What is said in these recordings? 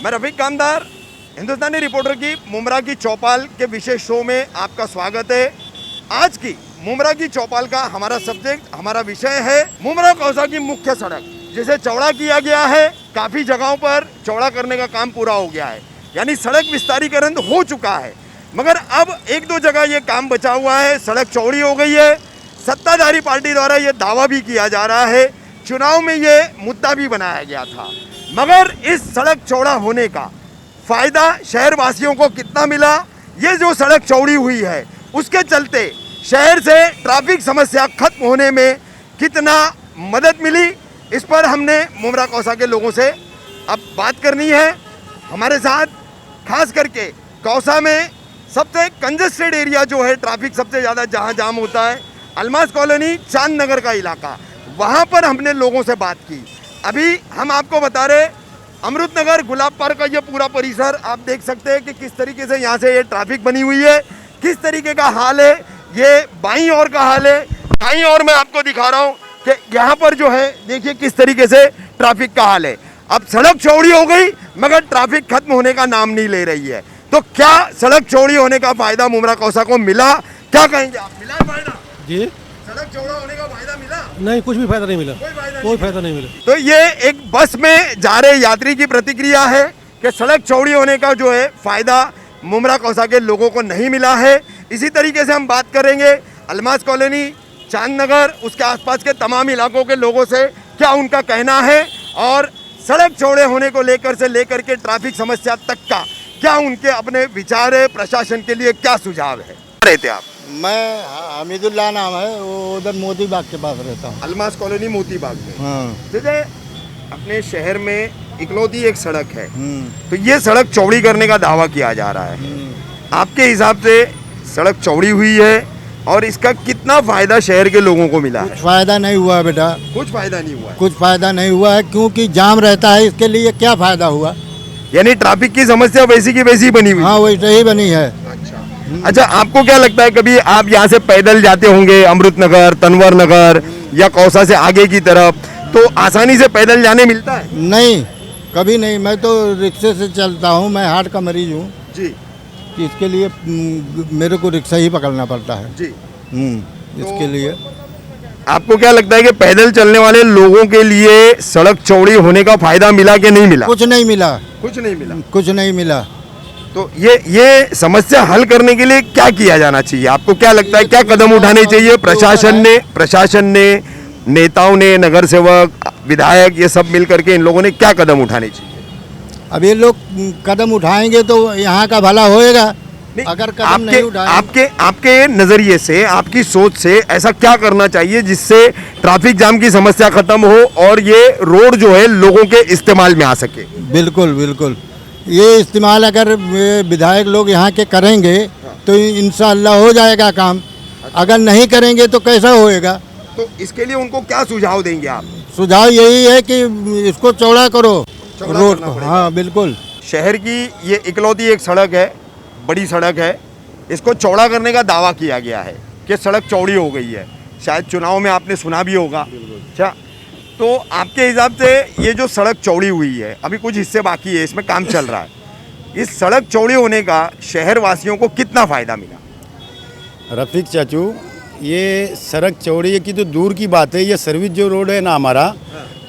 मैं रफीक कामदार, हिंदुस्तानी रिपोर्टर की मुमरा की चौपाल के विशेष शो में आपका स्वागत है। आज की मुमरा की चौपाल का हमारा सब्जेक्ट, हमारा विषय है मुमरा कौसा की मुख्य सड़क, जिसे चौड़ा किया गया है। काफ़ी जगहों पर चौड़ा करने का काम पूरा हो गया है, यानी सड़क विस्तारीकरण हो चुका है, मगर अब एक दो जगह ये काम बचा हुआ है। सड़क चौड़ी हो गई है। सत्ताधारी पार्टी द्वारा ये दावा भी किया जा रहा है, चुनाव में ये मुद्दा भी बनाया गया था, मगर इस सड़क चौड़ा होने का फ़ायदा शहर वासियों को कितना मिला, ये जो सड़क चौड़ी हुई है उसके चलते शहर से ट्रैफिक समस्या खत्म होने में कितना मदद मिली, इस पर हमने मुमरा कौसा के लोगों से अब बात करनी है। हमारे साथ खास करके कौसा में सबसे कंजस्टेड एरिया जो है, ट्रैफिक सबसे ज़्यादा जहाँ जाम होता है, अलमास कॉलोनी, चांद नगर का इलाका, वहाँ पर हमने लोगों से बात की। अभी हम आपको बता रहे, अमृत नगर, गुलाब पार्क का ये पूरा परिसर आप देख सकते हैं कि किस तरीके से यहाँ से ये ट्रैफिक बनी हुई है, किस तरीके का हाल है। ये बाईं ओर का हाल है, दाईं ओर मैं आपको दिखा रहा हूँ कि यहाँ पर जो है देखिए किस तरीके से ट्रैफिक का हाल है। अब सड़क चौड़ी हो गई मगर ट्रैफिक खत्म होने का नाम नहीं ले रही है। तो क्या सड़क चौड़ी होने का फायदा मुमरा कौसा को मिला? क्या कहेंगे आप, मिला फायदा जी? सड़क चौड़ा होने का फायदा मिला? नहीं, कुछ भी फायदा नहीं मिला, कोई फायदा नहीं मिला। तो ये एक बस में जा रहे यात्री की प्रतिक्रिया है कि सड़क चौड़ी होने का जो है फायदा मुमरा कौसा के लोगों को नहीं मिला है। इसी तरीके से हम बात करेंगे अलमास कॉलोनी, चांद नगर, उसके आसपास के तमाम इलाकों के लोगों से, क्या उनका कहना है और सड़क चौड़े होने को लेकर से लेकर के ट्रैफिक समस्या तक का क्या उनके अपने विचार है, प्रशासन के लिए क्या सुझाव है। रहते आप? मैं हमीदुल्लाह नाम है, वो उधर मोती बाग के पास रहता हूँ। अलमास कॉलोनी, मोती बाग में। हाँ। जैसे अपने शहर में इकलौती एक सड़क है, तो ये सड़क चौड़ी करने का दावा किया जा रहा है। आपके हिसाब से सड़क चौड़ी हुई है और इसका कितना फायदा शहर के लोगों को मिला है? कुछ फायदा नहीं हुआ बेटा, कुछ फायदा नहीं हुआ है। कुछ फायदा नहीं हुआ है, क्योंकि जाम रहता है। इसके लिए क्या फायदा हुआ? यानी ट्रैफिक की समस्या वैसी की वैसी बनी हुई? हाँ, वैसे ही बनी है। अच्छा, आपको क्या लगता है, कभी आप यहाँ से पैदल जाते होंगे अमृत नगर, तनवर नगर या कौसा से आगे की तरफ, तो आसानी से पैदल जाने मिलता है? नहीं, कभी नहीं। मैं तो रिक्शे से चलता हूँ, मैं हार्ट का मरीज हूँ जी। इसके लिए मेरे को रिक्शा ही पकड़ना पड़ता है जी। इसके लिए आपको क्या लगता है कि पैदल चलने वाले लोगों के लिए सड़क चौड़ी होने का फायदा मिला कि नहीं मिला? कुछ नहीं मिला, कुछ नहीं मिला। कुछ नहीं मिला। तो ये समस्या हल करने के लिए क्या किया जाना चाहिए? आपको क्या लगता है, क्या कदम उठाने चाहिए प्रशासन ने, नेताओं ने, नगर सेवक, विधायक, ये सब मिल करके इन लोगों ने क्या कदम उठाने चाहिए? अब ये लोग कदम उठाएंगे तो यहाँ का भला होएगा। अगर कदम नहीं उठाएंगे, आपके नजरिए से, आपकी सोच से ऐसा क्या करना चाहिए जिससे ट्रैफिक जाम की समस्या खत्म हो और ये रोड जो है लोगों के इस्तेमाल में आ सके? बिल्कुल बिल्कुल, ये इस्तेमाल अगर विधायक लोग यहाँ के करेंगे तो इंशाअल्लाह हो जाएगा काम। अगर नहीं करेंगे तो कैसा होएगा? तो इसके लिए उनको क्या सुझाव देंगे आप? सुझाव यही है कि इसको चौड़ा करो रोड को। हाँ बिल्कुल। शहर की ये इकलौती एक सड़क है, बड़ी सड़क है, इसको चौड़ा करने का दावा किया गया है कि सड़क चौड़ी हो गई है। शायद चुनाव में आपने सुना भी होगा। अच्छा, तो आपके हिसाब से ये जो सड़क चौड़ी हुई है, अभी कुछ हिस्से बाकी है, इसमें काम चल रहा है, इस सड़क चौड़ी होने का शहर वासियों को कितना फ़ायदा मिला? रफीक चाचू, ये सड़क चौड़ी की तो दूर की बात है, ये सर्विस जो रोड है ना हमारा,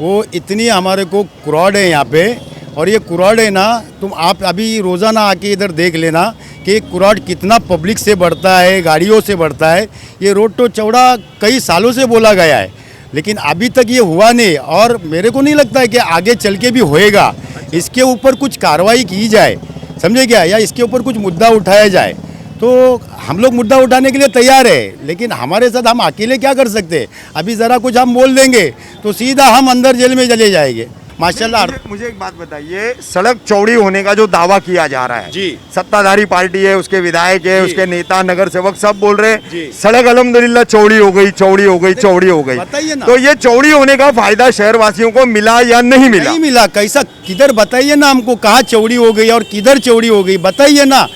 वो इतनी हमारे को क्राउड है यहाँ पे, और ये क्राउड है ना, आप अभी रोज़ाना आके इधर देख लेना कि क्राउड कितना पब्लिक से बढ़ता है, गाड़ियों से बढ़ता है। ये रोड तो चौड़ा कई सालों से बोला गया है, लेकिन अभी तक ये हुआ नहीं, और मेरे को नहीं लगता है कि आगे चल के भी होएगा। इसके ऊपर कुछ कार्रवाई की जाए, समझे क्या, या इसके ऊपर कुछ मुद्दा उठाया जाए, तो हम लोग मुद्दा उठाने के लिए तैयार है। लेकिन हमारे साथ हम अकेले क्या कर सकते? अभी ज़रा कुछ हम बोल देंगे तो सीधा हम अंदर जेल में चले जाएंगे। माशाल्लाह। मुझे एक बात बताइए, सड़क चौड़ी होने का जो दावा किया जा रहा है जी, सत्ताधारी पार्टी है, उसके विधायक है, उसके नेता, नगर सेवक सब बोल रहे हैं जी, सड़क अल्हम्दुलिल्लाह चौड़ी हो गई, चौड़ी हो गई, चौड़ी हो गई। बताइए ना, तो ये चौड़ी होने का फायदा शहर वासियों को मिला या नहीं मिला? नहीं मिला। कैसा, किधर बताइए ना हमको, कहाँ चौड़ी हो गई और किधर चौड़ी हो गई, बताइए ना।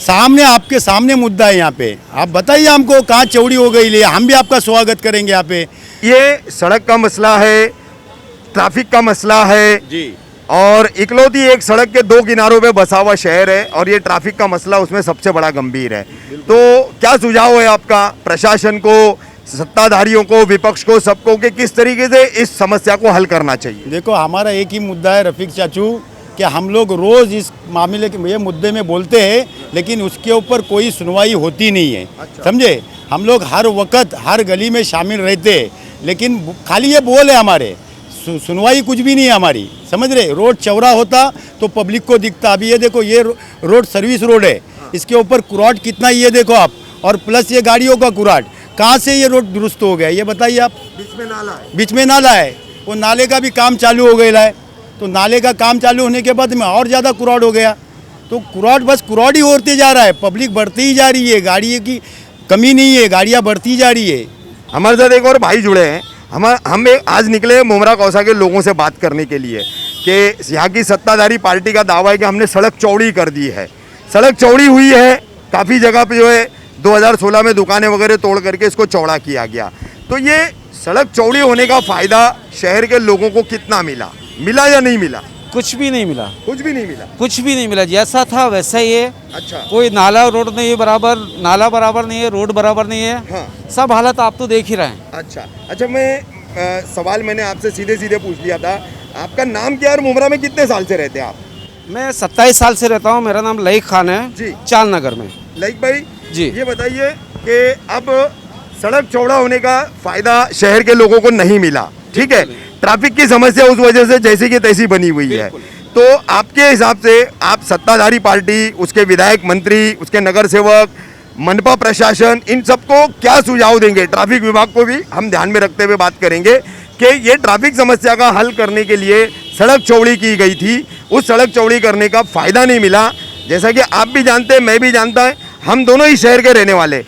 सामने, आपके सामने मुद्दा है यहाँ पे, आप बताइए हमको कहाँ चौड़ी हो गई, ले हम भी आपका स्वागत करेंगे यहाँ पे। ये सड़क का मसला है, ट्रैफिक का मसला है जी, और इकलौती एक सड़क के दो किनारों पे बसा हुआ शहर है और ये ट्रैफिक का मसला उसमें सबसे बड़ा गंभीर है। तो क्या सुझाव है आपका प्रशासन को, सत्ताधारियों को, विपक्ष को, सबको कि किस तरीके से इस समस्या को हल करना चाहिए? देखो हमारा एक ही मुद्दा है रफीक चाचू कि हम लोग रोज़ इस मामले के ये मुद्दे में बोलते हैं लेकिन उसके ऊपर कोई सुनवाई होती नहीं है। समझे, हम लोग हर वक्त हर गली में शामिल रहते हैं लेकिन खाली ये बोल है हमारे, सुनवाई कुछ भी नहीं है हमारी। समझ रहे, रोड चौड़ा होता तो पब्लिक को दिखता। अभी ये देखो ये रोड सर्विस रोड है, इसके ऊपर कुराट कितना ये देखो आप, और प्लस ये गाड़ियों का कुराट, कहाँ से ये रोड दुरुस्त हो गया ये बताइए आप? बीच में नाला है, बीच में नाला है, वो नाले का भी काम चालू हो गया है। तो नाले का काम चालू होने के बाद में और ज़्यादा कुराट हो गया। तो कुराट बस कुराट ही होते जा रहा है, पब्लिक बढ़ती ही जा रही है, गाड़ियों की कमी नहीं है, गाड़ियाँ बढ़ती जा रही है। हमारे साथ एक और भाई जुड़े हैं। हम आज निकले मुमरा कौसा के लोगों से बात करने के लिए कि यहाँ की सत्ताधारी पार्टी का दावा है कि हमने सड़क चौड़ी कर दी है। सड़क चौड़ी हुई है, काफ़ी जगह पे जो है 2016 में दुकानें वगैरह तोड़ करके इसको चौड़ा किया गया। तो ये सड़क चौड़ी होने का फ़ायदा शहर के लोगों को कितना मिला, मिला या नहीं मिला? कुछ भी नहीं मिला, कुछ भी नहीं मिला। कुछ भी नहीं मिला, जैसा था वैसा ही है। अच्छा, कोई नाला रोड नहीं है बराबर, नाला बराबर नहीं है, रोड बराबर नहीं है। हाँ। सब हालत आप तो देख ही रहे हैं। अच्छा, मैं सवाल मैंने आपसे सीधे सीधे पूछ लिया था। आपका नाम क्या है और मुमरा में कितने साल से रहते हैं आप? मैं 27 साल से रहता हूँ। मेरा नाम लईक खान है जी। चांद नगर में। लाइक भाई जी। ये बताइए कि अब सड़क चौड़ा होने का फायदा शहर के लोगों को नहीं मिला, ठीक है, ट्रैफिक की समस्या उस वजह से जैसी की तैसी बनी हुई है। तो आपके हिसाब से आप सत्ताधारी पार्टी, उसके विधायक, मंत्री, उसके नगर सेवक, मनपा प्रशासन, इन सबको क्या सुझाव देंगे? ट्रैफिक विभाग को भी हम ध्यान में रखते हुए बात करेंगे कि ये ट्रैफिक समस्या का हल करने के लिए सड़क चौड़ी की गई थी, उस सड़क चौड़ी करने का फायदा नहीं मिला। जैसा कि आप भी जानते हैं, मैं भी जानता है, हम दोनों ही शहर के रहने वाले,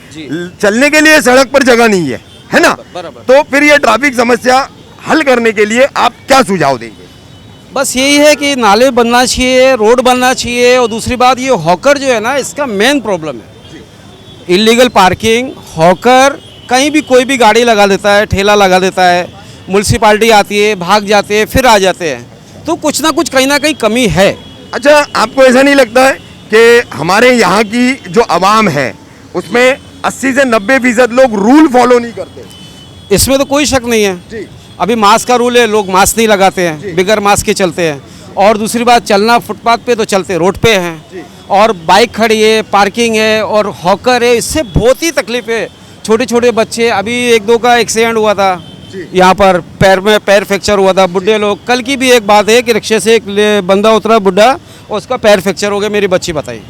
चलने के लिए सड़क पर जगह नहीं है ना? तो फिर ये ट्रैफिक समस्या हल करने के लिए आप क्या सुझाव देंगे? बस यही है कि नाले बनना चाहिए, रोड बनना चाहिए, और दूसरी बात ये हॉकर जो है ना, इसका मेन प्रॉब्लम है। इलीगल पार्किंग, हॉकर, कहीं भी कोई भी गाड़ी लगा देता है, ठेला लगा देता है, म्युनिसिपालिटी आती है, भाग जाते हैं, फिर आ जाते हैं। तो कुछ ना कुछ कहीं ना कहीं कमी है। अच्छा, आपको ऐसा नहीं लगता है कि हमारे यहाँ की जो आवाम है उसमें 80 से 90% लोग रूल फॉलो नहीं करते? इसमें तो कोई शक नहीं है। जी। अभी मास्क का रूल है, लोग मास्क नहीं लगाते हैं, बिगर मास्क के चलते हैं। और दूसरी बात, चलना फुटपाथ पे तो चलते, रोड पे हैं, और बाइक खड़ी है, पार्किंग है, और हॉकर है, इससे बहुत ही तकलीफ है। छोटे छोटे बच्चे, अभी एक दो का एक्सीडेंट हुआ था यहाँ पर, पैर में पैर फ्रैक्चर हुआ था, बुढ़े लोग। कल की भी एक बात है कि रिक्शे से एक बंदा उतरा बुढ़ा, और उसका पैर फ्रैक्चर हो गया, मेरी बच्ची बताई।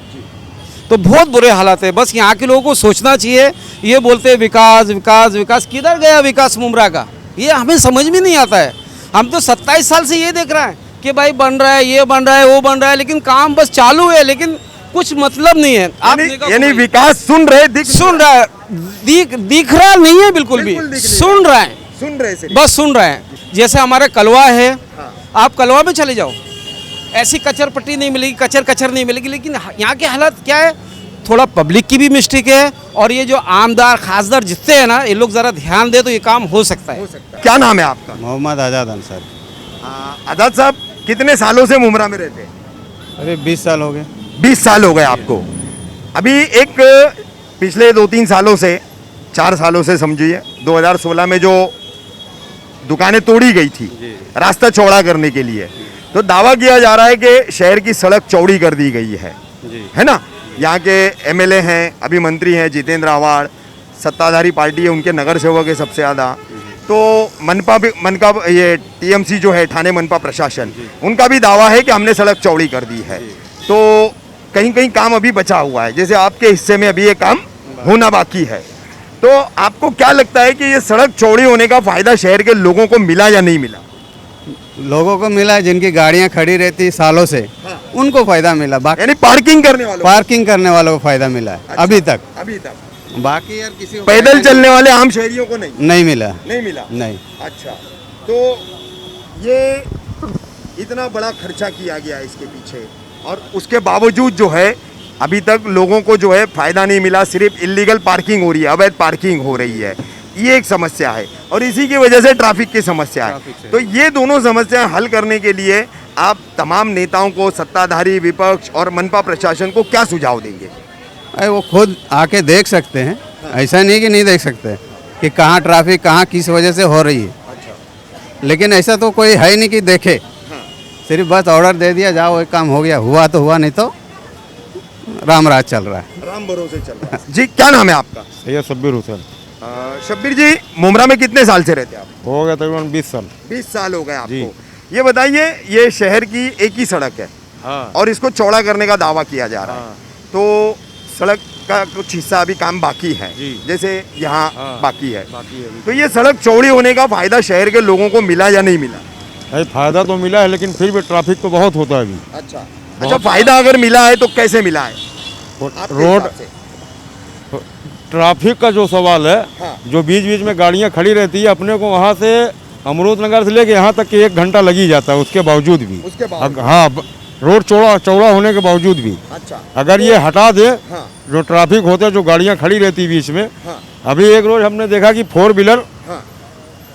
तो बहुत बुरे हालात है। बस यहाँ के लोगों को सोचना चाहिए। ये बोलते हैं विकास विकास विकास, किधर गया विकास मुमरा का? ये हमें समझ में नहीं आता है। हम तो 27 साल से ये देख रहे हैं कि भाई बन रहा है, ये बन रहा है, वो बन रहा है, लेकिन काम बस चालू है, लेकिन कुछ मतलब नहीं है। आप यानी विकास सुन रहे, सुन रहा है, दिख रहा नहीं है, बिल्कुल भी सुन रहा है, बस सुन रहे हैं। जैसे हमारा कलवा है, आप कलवा में चले जाओ, ऐसी कचर पट्टी नहीं मिलेगी, कचर नहीं मिलेगी। लेकिन यहाँ के हालात क्या है, थोड़ा पब्लिक की भी मिस्टेक है, और ये जो आमदार खासदार जितने हैं ना, ये लोग जरा ध्यान दे तो ये काम हो सकता है। क्या नाम है आपका? मोहम्मद आज़ाद अंसार। आजाद साहब, कितने सालों से मुमरा में रहते हैं? अरे 20 साल हो गए। 20 साल हो गए आपको। अभी एक पिछले 2-3 सालों से, 4 सालों से समझिए, 2016 में जो दुकानें तोड़ी गई थी रास्ता चौड़ा करने के लिए, तो दावा किया जा रहा है कि शहर की सड़क चौड़ी कर दी गई है ना? यहाँ के एमएलए हैं, अभी मंत्री हैं जितेंद्र आवाड़, सत्ताधारी पार्टी है, उनके नगर सेवक है सबसे ज़्यादा। तो मनपा ये टीएमसी जो है, ठाणे मनपा प्रशासन, उनका भी दावा है कि हमने सड़क चौड़ी कर दी है। तो कहीं कहीं काम अभी बचा हुआ है, जैसे आपके हिस्से में अभी ये काम होना बाकी है। तो आपको क्या लगता है कि ये सड़क चौड़ी होने का फायदा शहर के लोगों को मिला या नहीं मिला? लोगों को मिला, जिनकी गाड़ियां खड़ी रहती सालों से, उनको फायदा मिला। यानी पार्किंग करने वालों को फायदा मिला है। अच्छा, अभी तक बाकी यार किसी को पैदल चलने वाले आम शहरियों को नहीं मिला। नहीं। अच्छा, तो ये इतना बड़ा खर्चा किया गया इसके पीछे, और उसके बावजूद जो है अभी तक लोगों को जो है फायदा नहीं मिला। सिर्फ इलीगल पार्किंग हो रही है, अवैध पार्किंग हो रही है, ये एक समस्या है, और इसी की वजह से ट्रैफिक की समस्या है। तो ये दोनों समस्याएं हल करने के लिए आप तमाम नेताओं को, सत्ताधारी, विपक्ष और मनपा प्रशासन को क्या सुझाव देंगे? अरे वो खुद आके देख सकते हैं, ऐसा नहीं कि नहीं देख सकते कि कहाँ ट्रैफिक कहाँ किस वजह से हो रही है। लेकिन ऐसा तो कोई है नहीं कि देखे, सिर्फ बस ऑर्डर दे दिया, जाओ एक काम हो गया, हुआ तो हुआ, नहीं तो राम राज चल रहा है। राम भरोसे चल रहा है। जी, क्या नाम है आपका? सैयद शब्बीर हुसैन। शब्बीर जी, मुमरा में कितने साल से रहते हैं आप? हो गया तकरीबन 20 साल। 20 साल हो गए आपको। ये बताइए, ये शहर की एक ही सड़क है हाँ। और इसको चौड़ा करने का दावा किया जा रहा है, हाँ। तो सड़क का कुछ हिस्सा अभी काम बाकी है, जी। जैसे यहाँ हाँ। बाकी है, बाकी है अभी। तो ये सड़क चौड़ी होने का फायदा शहर के लोगों को मिला या नहीं मिला? भाई फायदा तो मिला है, लेकिन फिर भी ट्रैफिक तो बहुत होता है अभी। अच्छा, फायदा अगर मिला है तो कैसे मिला है आपके रोड हिसाब से? ट्रैफिक का जो सवाल है, हाँ। जो बीच बीच में गाड़ियाँ खड़ी रहती है, अपने को वहाँ से अमरूद नगर से लेके यहाँ तक कि 1 घंटा लग ही जाता है, उसके बावजूद भी। उसके बावजूद? हाँ, रोड चौड़ा होने के बावजूद भी अच्छा, अगर ये हटा दे, हाँ। जो ट्रैफिक होता है, जो गाड़ियाँ खड़ी रहती है बीच में, हाँ। अभी एक रोज हमने देखा कि 4 व्हीलर हाँ।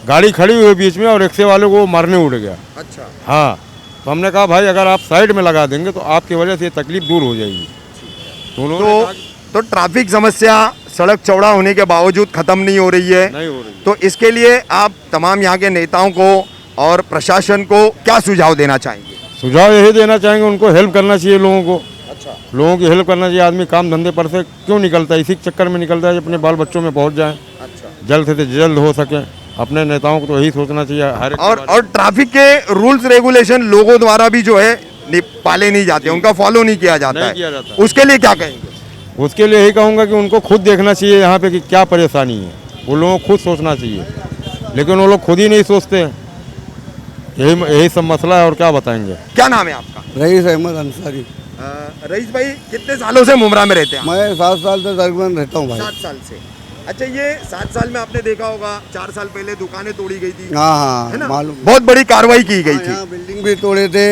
गाड़ी खड़ी हुई बीच में और रिक्शे वाले को मारने उड़ गया। अच्छा, हाँ, तो हमने कहा भाई अगर आप साइड में लगा देंगे तो आपकी वजह से ये तकलीफ दूर हो जाएगी। तो उन्होंने कहा कि तो ट्रैफिक समस्या सड़क चौड़ा होने के बावजूद खत्म नहीं हो रही है, नहीं हो रही। तो इसके लिए आप तमाम यहाँ के नेताओं को और प्रशासन को क्या सुझाव देना चाहेंगे? सुझाव यही देना चाहेंगे, उनको हेल्प करना चाहिए लोगों को। अच्छा, लोगों की हेल्प करना चाहिए। आदमी काम धंधे पर से क्यों निकलता है? इसी चक्कर में निकलता है कि अपने बाल बच्चों में पहुँच जाए, अच्छा। जल्द से जल्द हो सके। अपने नेताओं को तो यही सोचना चाहिए। हर एक और ट्रैफिक के रूल्स रेगुलेशन लोगों द्वारा भी जो है पाले नहीं जाते, उनका फॉलो नहीं किया जाता नहीं है, किया जाता। उसके लिए क्या कहेंगे? उसके लिए यही कहूँगा कि उनको खुद देखना चाहिए यहाँ पे कि क्या परेशानी है, वो लोगों को खुद सोचना चाहिए, लेकिन वो लोग खुद ही नहीं सोचते। यही सब मसला है, और क्या बताएंगे। क्या नाम है आपका? रईस अहमद अंसारी। रईस भाई, कितने सालों से मुमरा में रहते हैं? मैं 7 साल से तकरीबन रहता हूँ भाई। 7 साल से। अच्छा, ये 7 साल में आपने देखा होगा 4 साल पहले दुकानें तोड़ी गई थी, हाँ है ना? हाँ मालूम। बहुत बड़ी कार्रवाई की गई थी यहाँ बिल्डिंग भी तोड़े थे,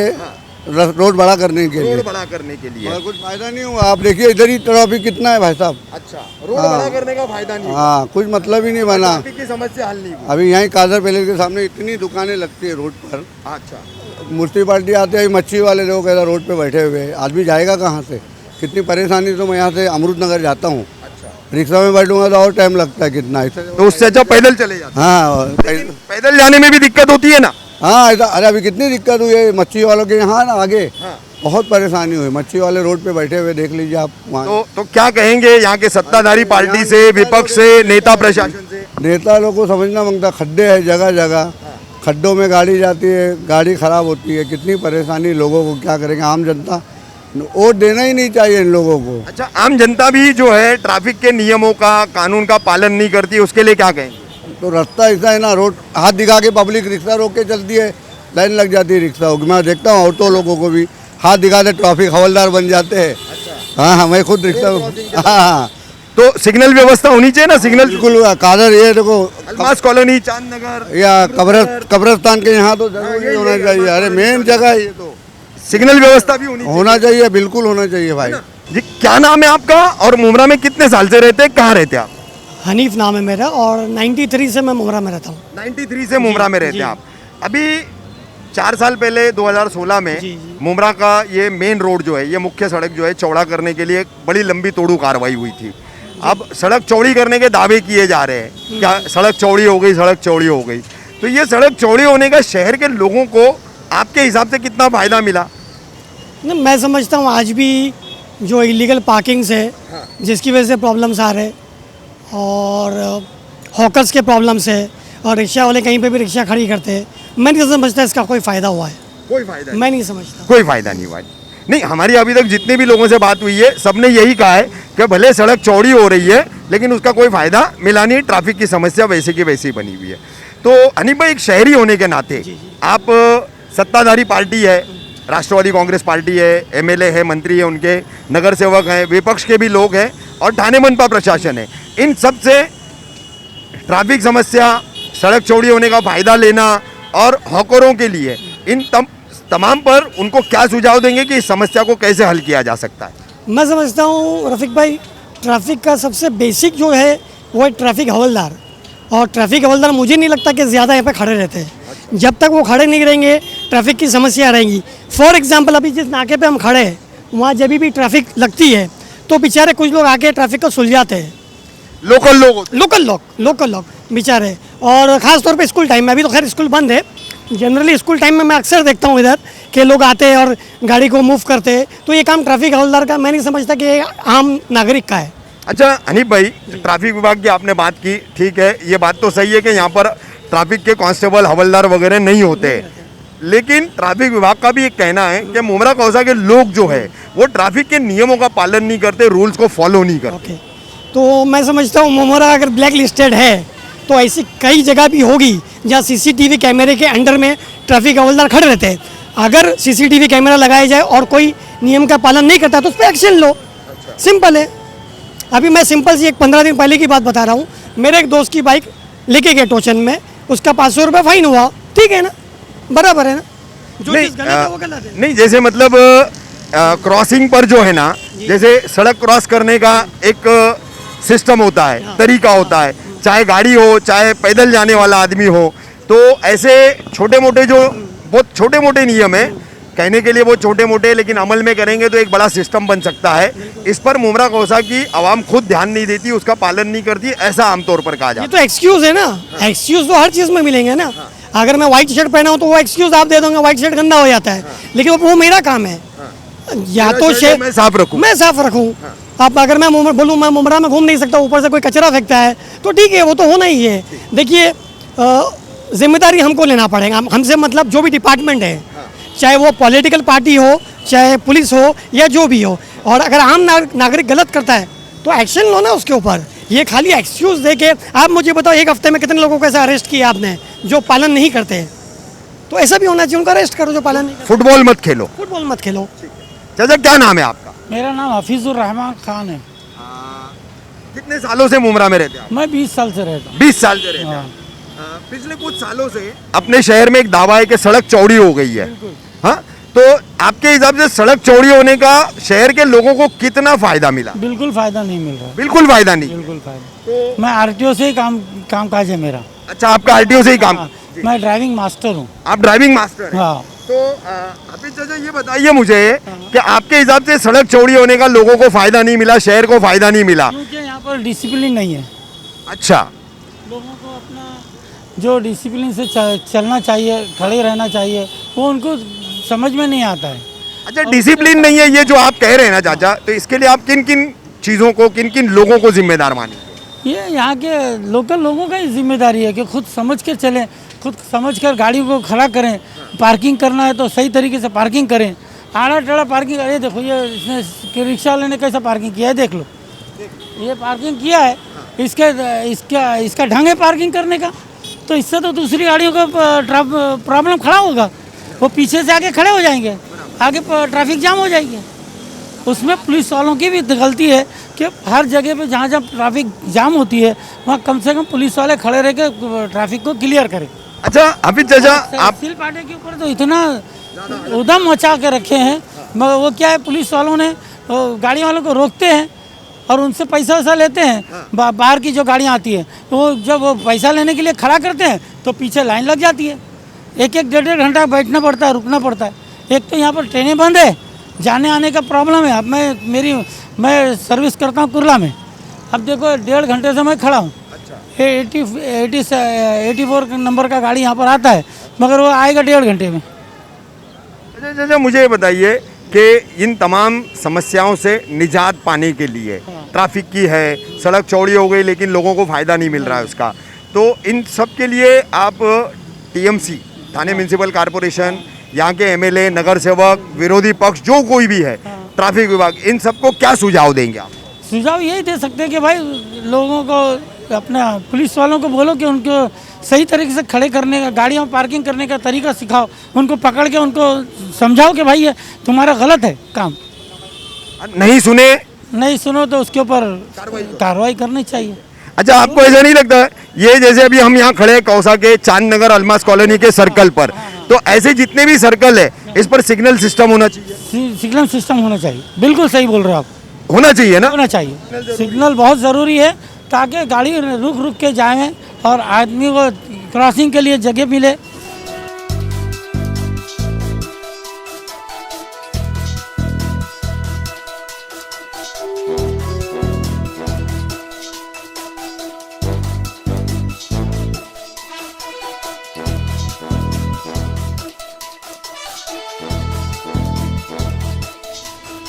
रोड बड़ा करने के लिए। रोड बड़ा करने के लिए। और कुछ फायदा नहीं हुआ। आप देखिए इधर ही ट्रैफिक कितना है भाई साहब। अच्छा, रोड हाँ। बड़ा करने का फायदा नहीं हुआ। हाँ, कुछ मतलब ही नहीं बना। ट्रैफिक की समस्या हल नहीं हुई। अभी यहीं कादर पैलेस के सामने इतनी दुकानें लगती है रोड पर। अच्छा, म्यूनसिपाल्टी आते हैं, मच्छी वाले लोग ऐसा रोड पे बैठे हुए, आदमी जाएगा कहाँ से? कितनी परेशानी। तो मैं यहाँ से अमरूद नगर जाता हूँ, रिक्शा में बैठूंगा तो और टाइम लगता है कितना। तो उससे अच्छा पैदल चले जाते। हाँ पैदल जाने में भी दिक्कत होती है ना? हाँ ऐसा। अरे अभी कितनी दिक्कत हुई है मच्छी वालों के यहाँ ना आगे। हाँ। बहुत परेशानी हुई, मच्छी वाले रोड पे बैठे हुए, देख लीजिए आप वहाँ। तो क्या कहेंगे यहाँ के सत्ताधारी पार्टी से, विपक्ष से, नेता प्रशासन से? नेता लोग को समझना मांगता, खड्डे है जगह जगह, खड्डों में गाड़ी जाती है, गाड़ी खराब होती है, कितनी परेशानी लोगों को। क्या करेंगे आम जनता? वोट देना ही नहीं चाहिए इन लोगों को। अच्छा, आम जनता भी जो है ट्रैफिक के नियमों का, कानून का पालन नहीं करती, उसके लिए क्या कहेंगे? तो रास्ता ऐसा है ना, रोड हाथ दिखा के पब्लिक रिक्शा रोक के चलती है, लाइन लग जाती है रिक्शा की। मैं देखता हूँ ऑटो लोगों को भी हाथ दिखाते ट्रैफिक हवलदार बन जाते हैं। हाँ हाँ, मैं खुद रिक्शा। हाँ हाँ, तो सिग्नल व्यवस्था होनी चाहिए ना? सिग्नल बिल्कुल। कादर ये देखो, अलमास कॉलोनी, चांद नगर या कब्रस्तान के यहाँ तो जरूर ही होना चाहिए। अरे मेन जगह है ये, तो सिग्नल व्यवस्था भी होनी चाहिए, बिल्कुल होना चाहिए भाई। जी, क्या नाम है आपका और मुमरा में कितने साल से रहते हैं? कहाँ रहते हैं आप? हनीफ नाम है मेरा और 93 से मैं मुमरा में रहता हूँ। 93 से मुमरा में रहते हैं आप। अभी 4 साल पहले 2016 में जी। मुमरा का ये मेन रोड जो है, ये मुख्य सड़क जो है, चौड़ा करने के लिए एक बड़ी लंबी तोड़ू कार्रवाई हुई थी। अब सड़क चौड़ी करने के दावे किए जा रहे हैं, क्या सड़क चौड़ी हो गई, सड़क चौड़ी हो गई। तो ये सड़क चौड़ी होने का शहर के लोगों को आपके हिसाब से कितना फायदा मिला? नहीं, मैं समझता हूँ आज भी जो इलीगल पार्किंग्स है, जिसकी वजह से प्रॉब्लम्स आ रहे हैं, और हॉकर्स के प्रॉब्लम्स है, और रिक्शा वाले कहीं पे भी रिक्शा खड़ी करते हैं, मैं नहीं समझता इसका कोई फ़ायदा हुआ है। कोई फायदा मैं नहीं समझता। कोई फायदा नहीं हुआ। नहीं, हमारी अभी तक जितने भी लोगों से बात हुई है, सबने यही कहा है कि भले सड़क चौड़ी हो रही है, लेकिन उसका कोई फायदा मिला नहीं। ट्रैफिक की समस्या वैसे की वैसी बनी हुई है। तो हनीफ भाई, एक शहरी होने के नाते आप, सत्ताधारी पार्टी है, राष्ट्रवादी कांग्रेस पार्टी है, एमएलए है, मंत्री है, उनके नगर सेवक हैं, विपक्ष के भी लोग हैं, और थाने मनपा प्रशासन है, इन सब से ट्रैफिक समस्या, सड़क चौड़ी होने का फायदा लेना और हॉकरों के लिए, इन तमाम पर उनको क्या सुझाव देंगे कि इस समस्या को कैसे हल किया जा सकता है? मैं समझता हूँ रफ़ीक भाई, ट्रैफिक का सबसे बेसिक जो है वो है ट्रैफिक हवलदार। और ट्रैफिक हवलदार मुझे नहीं लगता कि ज़्यादा यहाँ पे खड़े रहते हैं। जब तक वो खड़े नहीं रहेंगे ट्रैफिक की समस्या रहेंगी। फॉर एग्जांपल अभी जिस नाके पे हम खड़े हैं वहाँ जब भी ट्रैफिक लगती है तो बेचारे कुछ लोग आके ट्रैफिक को सुलझाते हैं। लोकल लोग होते लोकल लोग बेचारे, और ख़ास तौर पे स्कूल टाइम में, अभी तो खैर स्कूल बंद है, जनरली स्कूल टाइम में मैं अक्सर देखता हूँ इधर कि लोग आते हैं और गाड़ी को मूव करते हैं। तो ये काम ट्रैफिक हवलदार का मैं नहीं समझता कि ये आम नागरिक का है। अच्छा हनीफ भाई, ट्रैफिक विभाग की आपने बात की, ठीक है, ये बात तो सही है कि यहाँ पर ट्रैफिक के कांस्टेबल हवलदार वगैरह नहीं होते, लेकिन ट्रैफिक विभाग का भी एक कहना है कि मुमरा कौसा के लोग जो है वो ट्रैफिक के नियमों का पालन नहीं करते, रूल्स को फॉलो नहीं करते। ओके, तो मैं समझता हूँ मुमरा अगर ब्लैक लिस्टेड है तो ऐसी कई जगह भी होगी जहाँ सीसीटीवी कैमरे के अंडर में ट्रैफिक हवलदार खड़े रहते हैं। अगर सीसीटीवी कैमरा लगाया जाए और कोई नियम का पालन नहीं करता तो उस पर एक्शन लो, सिंपल है। अभी मैं सिंपल सी एक 15 दिन पहले की बात बता रहा हूँ। मेरे एक दोस्त की बाइक लेके गए टोचन में, उसका 500 रुपये फाइन हुआ, ठीक है ना, बराबर है ना, जो चीज़ गलत है वो गलत है। नहीं, जैसे मतलब क्रॉसिंग पर जो है ना, जैसे सड़क क्रॉस करने का एक सिस्टम होता है, तरीका होता है, चाहे गाड़ी हो चाहे पैदल जाने वाला आदमी हो, तो ऐसे छोटे मोटे जो बहुत छोटे मोटे नियम है, कहने के लिए बहुत छोटे मोटे, लेकिन अमल में करेंगे तो एक बड़ा सिस्टम बन सकता है। इस पर मुमरा कौसा की आवाम खुद ध्यान नहीं देती, उसका पालन नहीं करती, ऐसा आमतौर पर कहा ये जाता तो एक्सक्यूज है ना, एक्सक्यूज तो हर चीज़ में मिलेंगे ना। अगर मैं व्हाइट शर्ट पहना हूँ तो वो एक्सक्यूज आप दे दोगे, व्हाइट शर्ट गंदा हो जाता है, लेकिन वो मेरा काम है या तो मैं साफ रखूं। मैं साफ रखूं। अब अगर मैं बोलूँ मैं मुमरा में घूम नहीं सकता, ऊपर से कोई कचरा फेंकता है तो ठीक है, वो तो होना ही है। देखिए जिम्मेदारी हमको लेना पड़ेगा, हमसे मतलब जो भी डिपार्टमेंट है, चाहे वो पॉलिटिकल पार्टी हो चाहे पुलिस हो या जो भी हो, और अगर आम नागरिक गलत करता है तो एक्शन लो ना उसके ऊपर। ये खाली एक्सक्यूज दे के आप मुझे बताओ एक हफ्ते में कितने लोगों को ऐसा अरेस्ट किया आपने जो पालन नहीं करते हैं? तो ऐसा भी होना चाहिए, उनको अरेस्ट करो जो पालन नहीं करते। फुटबॉल मत खेलो। फुटबॉल मत खेलो। चाचा क्या नाम है आपका? मेरा नाम हफीजुर रहमान खान है। कितने सालों से मुमरा में रहते हैं? मैं 20 साल से रहता हूँ। 20 साल से रहते हैं। पिछले कुछ सालों से अपने शहर में एक दावा है कि सड़क चौड़ी हो गई है, हाँ, तो आपके हिसाब से सड़क चौड़ी होने का शहर के लोगों को कितना फायदा मिला? बिल्कुल फायदा नहीं मिल रहा। बिल्कुल फायदा नहीं। बिल्कुल फायदा। मैं आरटीओ से ही काम काज है मेरा। अच्छा, आपका आरटीओ से ही काम? हाँ, मैं ड्राइविंग मास्टर हूँ। आप ड्राइविंग मास्टर हैं? हाँ। तो अभी चाचा ये बताइए मुझे कि आपके हिसाब से सड़क चौड़ी होने का लोगों को फायदा नहीं मिला, शहर को फायदा नहीं मिला? क्योंकि यहाँ पर डिसिप्लिन नहीं है। अच्छा, लोगों को अपना जो डिसिप्लिन से चलना चाहिए, खड़े रहना चाहिए, वो उनको समझ में नहीं आता है। अच्छा, डिसिप्लिन नहीं है ये जो आप कह रहे हैं ना चाचा, तो इसके लिए आप किन किन चीज़ों को, किन किन लोगों को जिम्मेदार मानेंगे? ये यहाँ के लोकल लोगों का ही जिम्मेदारी है कि खुद समझ के चलें, खुद समझ कर गाड़ी को खड़ा करें। पार्किंग करना है तो सही तरीके से पार्किंग करें। आड़ा टेढ़ा पार्किंग, अरे देखो ये इसने रिक्शा वाले ने कैसा पार्किंग किया है, देख लो, ये पार्किंग किया है, इसका ढंग है पार्किंग करने का, तो इससे तो दूसरी गाड़ियों का प्रॉब्लम खड़ा होगा, वो पीछे से आके खड़े हो जाएंगे, आगे ट्रैफिक जाम हो जाएगी। उसमें पुलिस वालों की भी गलती है कि हर जगह पे जहाँ जहाँ ट्रैफिक जाम होती है वहाँ कम से कम पुलिस वाले खड़े रह के ट्रैफिक को क्लियर करें। अच्छा अभी चाचा आप तहसील पाटे के ऊपर तो इतना उधम मचा के रखे हैं, मगर वो क्या है, पुलिस वालों ने गाड़ी वालों को रोकते हैं और उनसे पैसा वैसा लेते हैं। बाहर की जो गाड़ियाँ आती है तो वो जब वो पैसा लेने के लिए खड़ा करते हैं तो पीछे लाइन लग जाती है, एक डेढ़ घंटा बैठना पड़ता है, रुकना पड़ता है। एक तो यहाँ पर ट्रेनें बंद है, जाने आने का प्रॉब्लम है। अब मैं सर्विस करता हूँ कुर्ला में, अब देखो 1.5 घंटे से मैं खड़ा हूँ। 84 नंबर का गाड़ी यहाँ पर आता है, मगर वो आएगा 1.5 घंटे में। अच्छा, मुझे ये बताइए कि इन तमाम समस्याओं से निजात पाने के लिए, ट्रैफिक की है, सड़क चौड़ी हो गई लेकिन लोगों को फ़ायदा नहीं मिल रहा है उसका, तो इन सब के लिए आप टीएमसी, थाने म्यूनसिपल कॉरपोरेशन, यहाँ के एमएलए, नगर सेवक, विरोधी पक्ष, जो कोई भी है, ट्रैफिक विभाग, इन सबको क्या सुझाव देंगे आप? सुझाव यही दे सकते हैं कि भाई लोगों को, अपना पुलिस वालों को बोलो कि उनको सही तरीके से खड़े करने का, गाड़ियों पार्किंग करने का तरीका सिखाओ, उनको पकड़ के उनको समझाओ कि भाई ये तुम्हारा गलत है काम। नहीं सुनो तो उसके ऊपर कार्रवाई करनी चाहिए। अच्छा, आपको ऐसा नहीं लगता ये जैसे अभी हम यहाँ खड़े हैं कौसा के चांद नगर अलमास कॉलोनी के सर्कल पर, तो ऐसे जितने भी सर्कल है इस पर सिग्नल सिस्टम होना चाहिए? सिग्नल सिस्टम होना चाहिए, बिल्कुल सही बोल रहे हो आप, होना चाहिए ना? होना चाहिए। सिग्नल बहुत ज़रूरी है ताकि गाड़ी रुक रुक के जाए और आदमी को क्रॉसिंग के लिए जगह मिले।